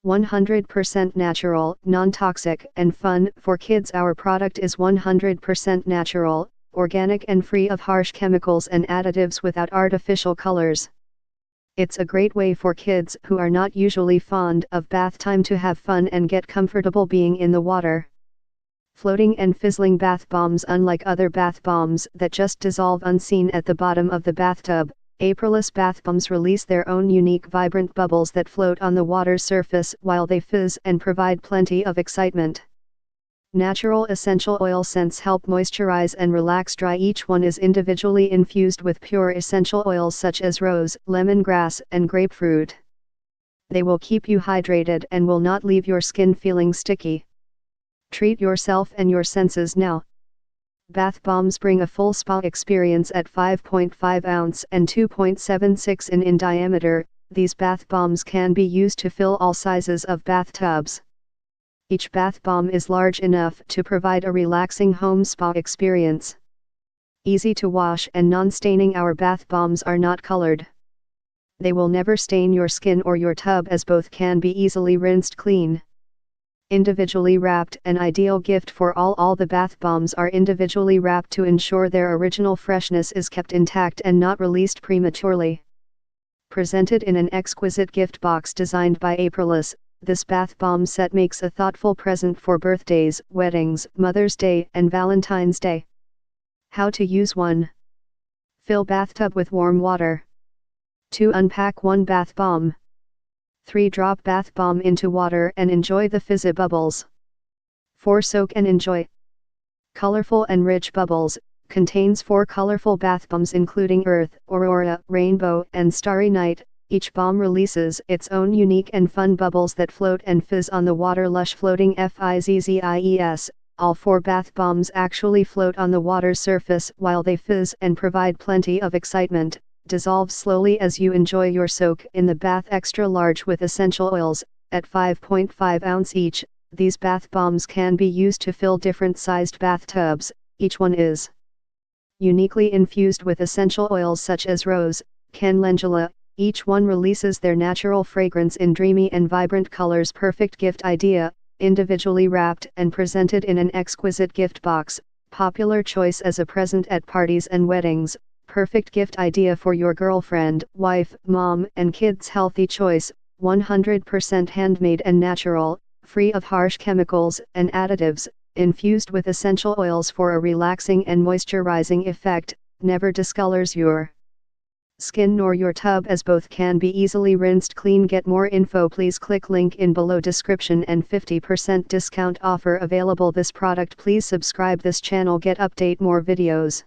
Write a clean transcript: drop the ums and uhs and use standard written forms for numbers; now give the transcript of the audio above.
100% natural, non-toxic, and fun. For kids, our product is 100% natural, organic and free of harsh chemicals and additives without artificial colors. It's a great way for kids who are not usually fond of bath time to have fun and get comfortable being in the water. Floating and fizzling bath bombs. Unlike other bath bombs that just dissolve unseen at the bottom of the bathtub, Aprilis Bath Bombs release their own unique vibrant bubbles that float on the water's surface while they fizz and provide plenty of excitement. Natural essential oil scents help moisturize and relax dry. Each one is individually infused with pure essential oils such as rose, lemongrass, and grapefruit. They will keep you hydrated and will not leave your skin feeling sticky. Treat yourself and your senses now. Bath bombs bring a full spa experience at 5.5 ounce and 2.76 in diameter. These bath bombs can be used to fill all sizes of bathtubs. Each bath bomb is large enough to provide a relaxing home spa experience. Easy to wash and non-staining. Our bath bombs are not colored. They will never stain your skin or your tub, as both can be easily rinsed clean. Individually wrapped, an ideal gift for all. All the bath bombs are individually wrapped to ensure their original freshness is kept intact and not released prematurely. Presented in an exquisite gift box designed by Aprilis, this bath bomb set makes a thoughtful present for birthdays, weddings, Mother's Day, and Valentine's Day. How to use 1. Fill bathtub with warm water. 2. Unpack 1 bath bomb. 3. Drop bath bomb into water and enjoy the fizzy bubbles. 4. Soak and enjoy. Colorful and rich bubbles. Contains 4 colorful bath bombs including Earth, Aurora, Rainbow, and Starry Night. Each bomb releases its own unique and fun bubbles that float and fizz on the water. LUSH Floating FIZZIES. All 4 bath bombs actually float on the water's surface while they fizz and provide plenty of excitement. Dissolve slowly as you enjoy your soak in the bath. Extra large with essential oils, at 5.5 ounce each. These bath bombs can be used to fill different sized bathtubs. Each one is uniquely infused with essential oils such as rose, canlendula. Each one releases their natural fragrance in dreamy and vibrant colors. Perfect gift idea, individually wrapped and presented in an exquisite gift box. Popular choice as a present at parties and weddings. Perfect gift idea for your girlfriend, wife, mom, and kids. Healthy choice, 100% handmade and natural, free of harsh chemicals and additives, infused with essential oils for a relaxing and moisturizing effect. Never discolors your skin nor your tub, as both can be easily rinsed clean. Get more info, please click link in below description and 50% discount offer available. This product. Please subscribe this channel, get update more videos.